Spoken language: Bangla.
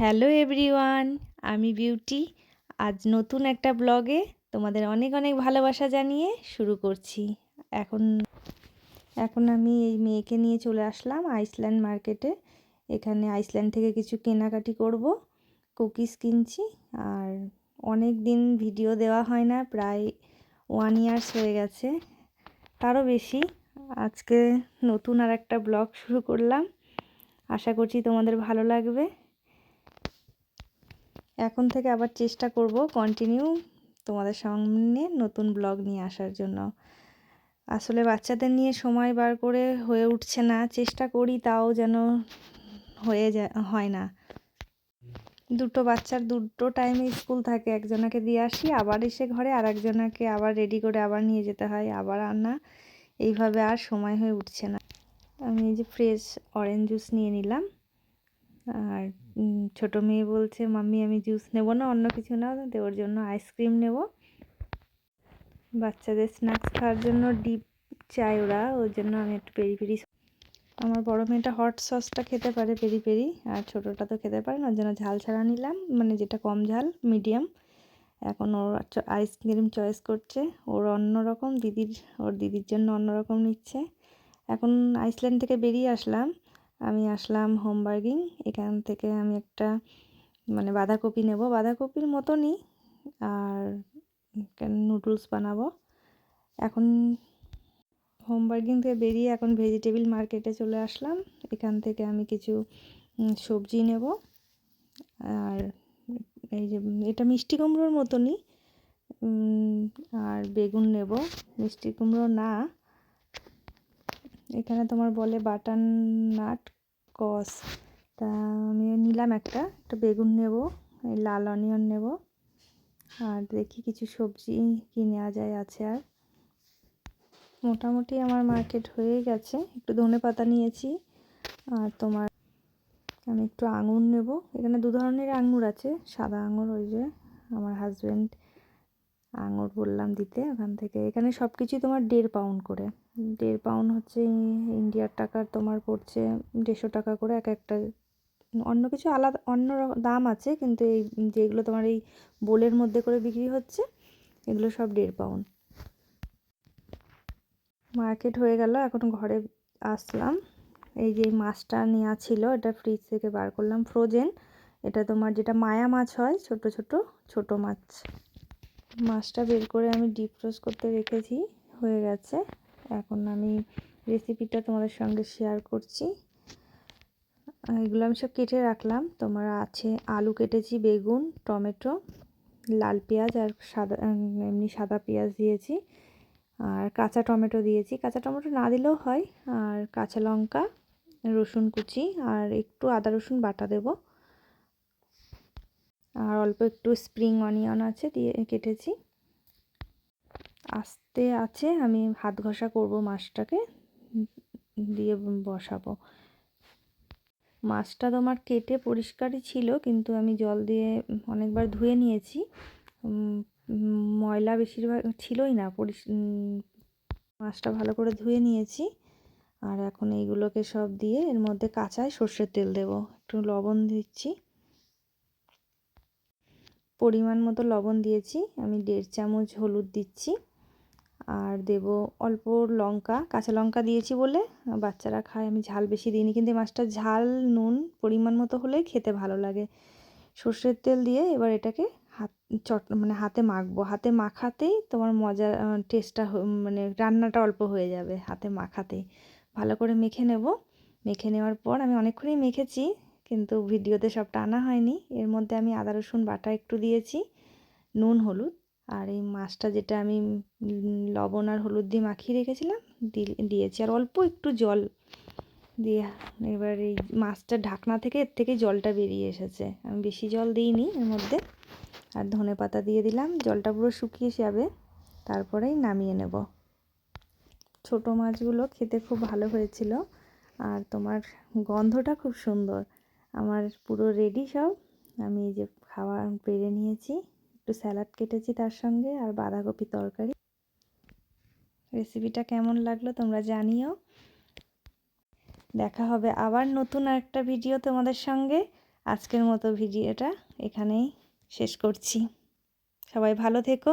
হ্যালো এভরিওয়ান, আমি বিউটি। আজ নতুন একটা ব্লগে তোমাদের অনেক অনেক ভালোবাসা জানিয়ে শুরু করছি। এখন এখন আমি এই মেয়েকে নিয়ে চলে আসলাম আইসল্যান্ড মার্কেটে। এখানে আইসল্যান্ড থেকে কিছু কেনাকাটি করব। কুকিজ কিনছি। আর অনেক দিন ভিডিও দেওয়া হয় না, প্রায় 1 ইয়ার্স হয়ে গেছে, তারও বেশি। আজকে নতুন আর একটা ব্লগ শুরু করলাম, আশা করছি তোমাদের ভালো লাগবে। এখন থেকে আবার চেষ্টা করব কন্টিনিউ তোমাদের সামনে নতুন ব্লগ নিয়ে আসার জন্য। আসলে বাচ্চাদের নিয়ে সময় বার করে হয়ে উঠছে না, চেষ্টা করি তাও যেন হয় না। দুটো বাচ্চার দুটো টাইমে স্কুল থাকে, একজনাকে দিয়ে আসি, আবার এসে ঘরে আর একজনাকে আবার রেডি করে আবার নিয়ে যেতে হয়, আবার আনা, এইভাবে আর সময় হয়ে উঠছে না। আমি এই যে ফ্রেশ অরেঞ্জ জুস নিয়ে নিলাম। আর ছোটো মেয়ে বলছে, মাম্মি আমি জুস নেব না, অন্য কিছু নাও, তো ওর জন্য আইসক্রিম নেব। বাচ্চাদের স্ন্যাক্স খাওয়ার জন্য ডিপ চাই ওরা, ওর জন্য আমি একটু পেরি পেরি, আমার বড় মেয়েটা হট সসটা খেতে পারে পেরি পেরি, আর ছোটোটা তো খেতে পারে না, ওর জন্য ঝাল ছাড়া নিলাম, মানে যেটা কম ঝাল, মিডিয়াম। এখন ওর আইসক্রিম চয়েস করছে, ওর অন্যরকম, ওর দিদির জন্য অন্যরকম নিচ্ছে। এখন আইসল্যান্ড থেকে বেরিয়ে আসলাম, আমি আসলাম হোমবার্গিং। এখান থেকে আমি একটা মানে বাঁধাকপি নেব, বাঁধাকপির মতনই, আর নুডলস বানাবো। এখন হোমবার্গিং থেকে বেরিয়ে এখন ভেজিটেবিল মার্কেটে চলে আসলাম। এখান থেকে আমি কিছু সবজি নেব। আর এই যে এটা মিষ্টি কুমড়োর মতনই, আর বেগুন নেব, মিষ্টি কুমড়ো না, এখানে তোমার বলে বাটার নাট কস। তা আমি নিলাম একটা বেগুন নেব, লাল অনিয়ন নেব, আর দেখি কিছু সবজি কি নেওয়া যায় আছে। আর মোটামুটি আমার মার্কেট হয়ে গেছে। একটু ধনেপাতা নিয়েছি, আর তোমার আমি একটু আঙুর নেব। এখানে দু ধরনের আঙুর আছে, সাদা আঙুর, ওই যে আমার হাজব্যান্ড আঙুর বললাম দিতে ওখান থেকে। এখানে সব কিছুই তোমার 1.5 পাউন্ড করে, 1.5 পাউন্ড হচ্ছে ইন্ডিয়ার টাকার তোমার পড়ছে 150 টাকা করে এক একটা। অন্য কিছু আলাদা অন্য দাম আছে, কিন্তু এই যেগুলো তোমার এই বোলের মধ্যে করে বিক্রি হচ্ছে, এগুলো সব 1.5 পাউন্ড। মার্কেট হয়ে গেল, এখন ঘরে আসলাম। এই যে মাছটা নেওয়া ছিল, এটা ফ্রিজ থেকে বার করলাম, ফ্রোজেন। এটা তোমার যেটা মায়া মাছ হয়, ছোট ছোট ছোট মাছ। মাছটা বের করে আমি ডিপ রোস্ট করতে রেখেছি, হয়ে গেছে। এখন আমি রেসিপিটা তোমাদের সঙ্গে শেয়ার করছি। এগুলো আমি সব কেটে রাখলাম, তোমার আছে আলু কেটেছি, বেগুন, টমেটো, লাল পেঁয়াজ, আর সাদা এমনি সাদা পেঁয়াজ দিয়েছি, আর কাঁচা টমেটো দিয়েছি, কাঁচা টমেটো না দিলেও হয়, আর কাঁচা লঙ্কা, রসুন কুচি, আর একটু আদা রসুন বাটা দেব, আর অল্প একটু স্প্রিং অনিয়ন আছে দিয়ে কেটেছি। আস্তে আছে, আমি হাত ঘষা করব, মাছটাকে দিয়ে বসাবো। মাছটা তোমার কেটে পরিষ্কারই ছিল, কিন্তু আমি জল দিয়ে অনেকবার ধুয়ে নিয়েছি, ময়লা বেশিরভাগ ছিলই না, মাছটা ভালো করে ধুয়ে নিয়েছি। আর এখন এইগুলোকে সব দিয়ে এর মধ্যে কাঁচায় সর্ষের তেল দেব, একটু লবণ দিচ্ছি, পরিমাণ মতো লবণ দিয়েছি আমি, 1.5 চামচ হলুদ দিচ্ছি, আর দেব অল্প লঙ্কা, কাঁচা লঙ্কা দিয়েছি বলে বাচ্চারা খায়, আমি ঝাল বেশি দিইনি, কিন্তু মাছটা ঝাল নুন পরিমাণ মতো হলেই খেতে ভালো লাগে। সর্ষের তেল দিয়ে এবার এটাকে মানে হাতে মাখবো, হাতে মাখাতেই তোমার মজা, টেস্টটা মানে রান্নাটা অল্প হয়ে যাবে হাতে মাখাতেই। ভালো করে মেখে নেব। মেখে নেওয়ার পর আমি অনেকক্ষণই মেখেছি, কিন্তু ভিডিওতে সবটা আনা হয়নি। এর মধ্যে আমি আদা রসুন বাটা একটু দিয়েছি, নুন হলুদ, আর এই মাছটা যেটা আমি লবণ আর হলুদ দিয়ে মাখিয়ে রেখেছিলাম দিয়েছি, আর অল্প একটু জল দিয়ে। এবার এই মাছটা ঢাকনা থেকে এর থেকে জলটা বেরিয়ে এসেছে, আমি বেশি জল দিইনি এর মধ্যে। আর ধনেপাতা দিয়ে দিলাম, জলটা পুরো শুকিয়ে যাবে, তারপরেই নামিয়ে নেব। ছোট মাছগুলো খেতে খুব ভালো হয়েছিল, আর তোমার গন্ধটা খুব সুন্দর। আমার পুরো রেডি সব, আমি এই যে খাওয়া বেড়ে নিয়েছি, একটু স্যালাড কেটেছি তার সঙ্গে, আর বাঁধাকপি তরকারি। রেসিপিটা কেমন লাগলো তোমরা জানিও। দেখা হবে আবার নতুন আরেকটা ভিডিও তোমাদের সঙ্গে। আজকের মতো ভিডিওটা এখানেই শেষ করছি। সবাই ভালো থেকো।